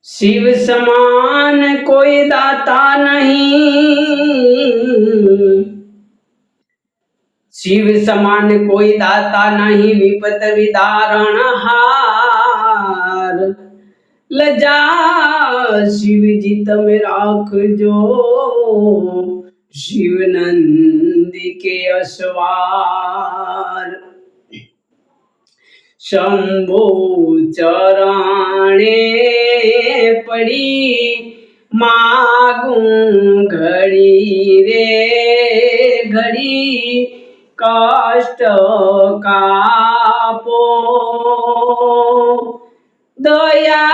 शिव समान कोई दाता नहीं, शिव समान कोई दाता नहीं, विपत विदारण हार। लजा शिव जी तमे राखजो, शिव नंदी के असवार। शंभु चरणे पड़ी मागू घड़ी रे घड़ी, कष्ट कापो दया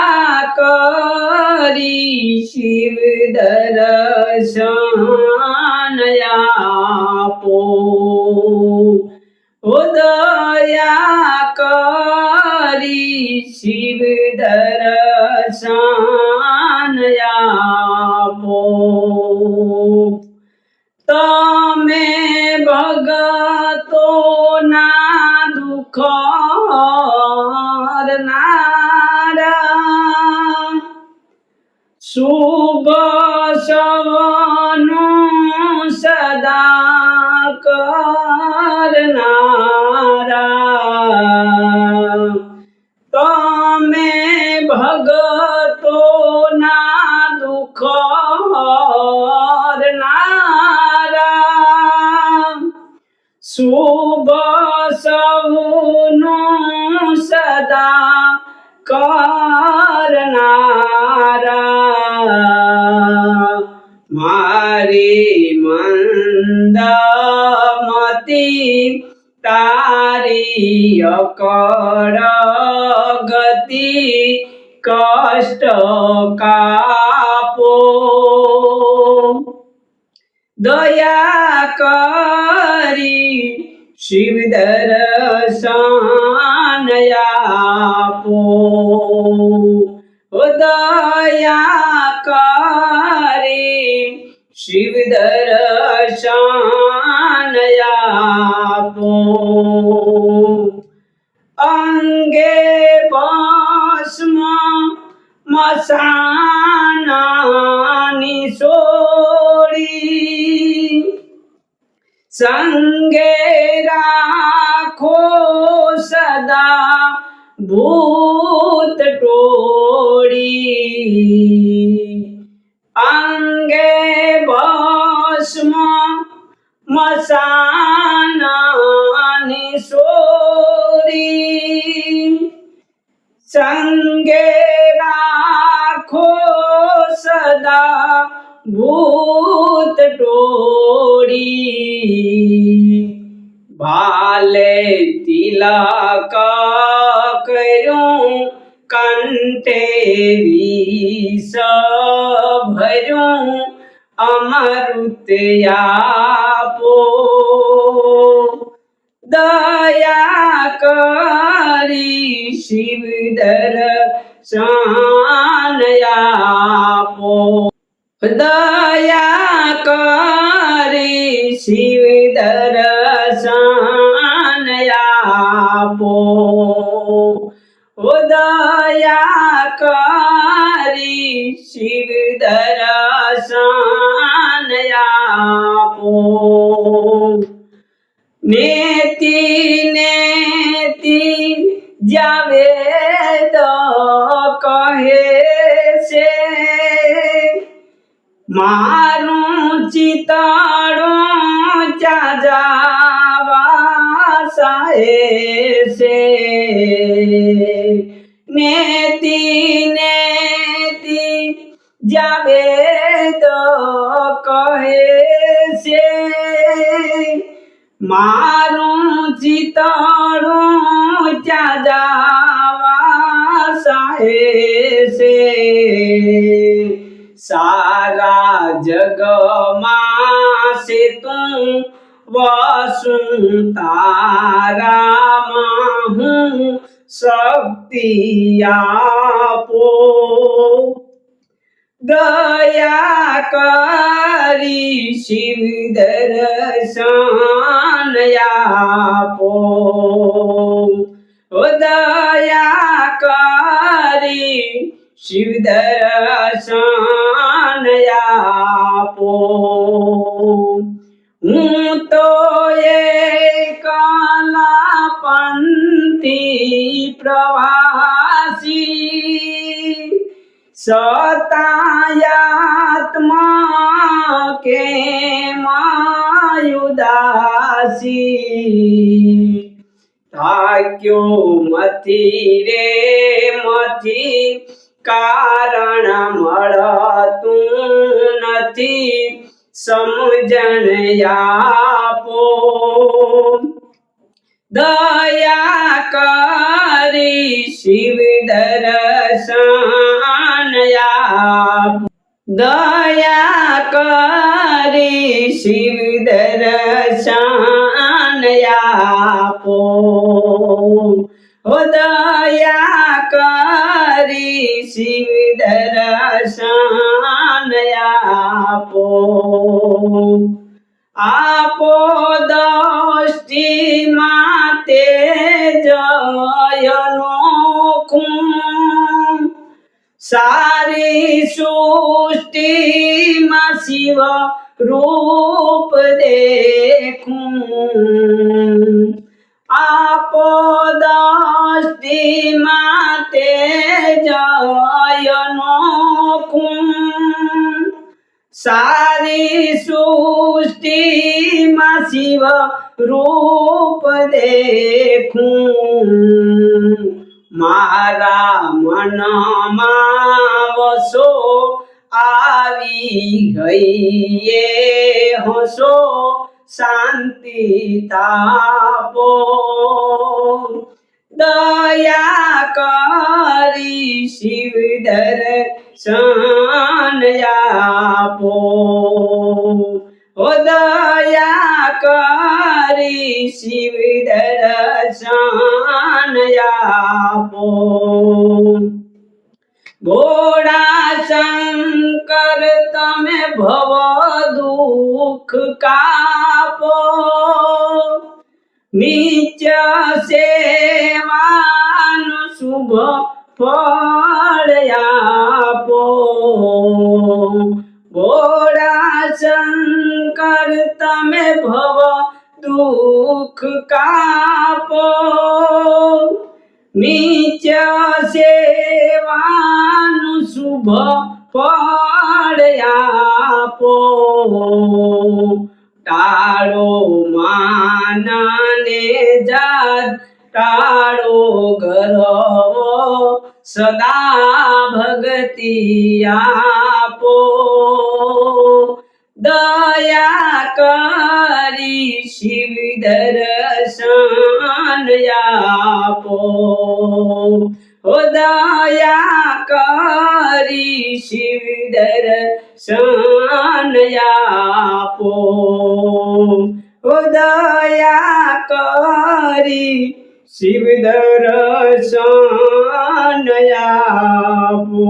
करी शिव दर्शन आपो। ओ दया करी शिव दर्शन आपो। तमे भगतो ना दुख हरनारा, शुभ सवनु सदा करनारा। तमे भगतो ना दुख हरनारा, शुभ सवनु सदा करनारा। मारी मंदमती तारी अकड़ गति, कष्ट कापो दया करी शिव दर्शन आपो। ओ दया करी शिव दर्शन आपो। अंगे भस्म मसानी सोड़ी, संगे राखो सदा भूत टोड़ी। अंगे भस्म मसानी सोड़ी, संगे राखो सदा भूत टोड़ी। भाले तिलक करूं कंठे विष भरूं, अमृत आपो दया करी शिव दर्शन आपो। दया करी शिव दर्शन आपो। ओ दया करी शिव दर्शन आपो। नेति नेति जावे तो कहे से, मारूं चिताड़ों जावा साए से। नेति नेति जावे तो कहे से, मारूं चिताड़ों जावा साए से। सारा जग मां से तू वसुं तारा मां हूँ, शक्ति आपो दया करी शिव दर्शन आपो। ओ दया करी શિવ દર્શન આપો. હું તો એકલા પંથી પ્રવાસી, સતાયાત્મા કે માયુદાસી. થાક્યો મથી રે મથી, કારણ મળતું નથી, સમજણ આપો. દયા કરી શિવ દર્શન આપો. દયા કરી શિવ દર્શન આપો. ઓ દયા કરી શિવ દર્શન આપો. આપો દૃષ્ટિ માતે જયનોખું, સારી સૃષ્ટિમાં શિવ રૂપ દેખું. આપો દૃષ્ટિ માતે જયનોખું, સારી સૃષ્ટિમાં શિવ રૂપ દેખું. મારા મનમાં વસો આવી ગઈ હસો, શાંતિ તાપો. દયા કરી શિવ દર્શન આપો. ઓ દયા કરી શિવ દર્શન આપો. ભોળા શંકર તમે ભવ દુઃખ કાપો, નિત્ય સેવાનું શુભ ફળ આપો. ભોળા શંકર તમે ભવ દુઃખ કાપો, નિત્ય સેવાનું શુભ ફળ આપો. ટાળો માનને જાત, ટાળો ગર્વ, સદા ભક્તિ આપો. દયા કરી શિવ દર્શન આપો. ઓ દયા કરી શિવ દર્શન આપો. ઓ દયા કરી શિવ દર્શન આપો.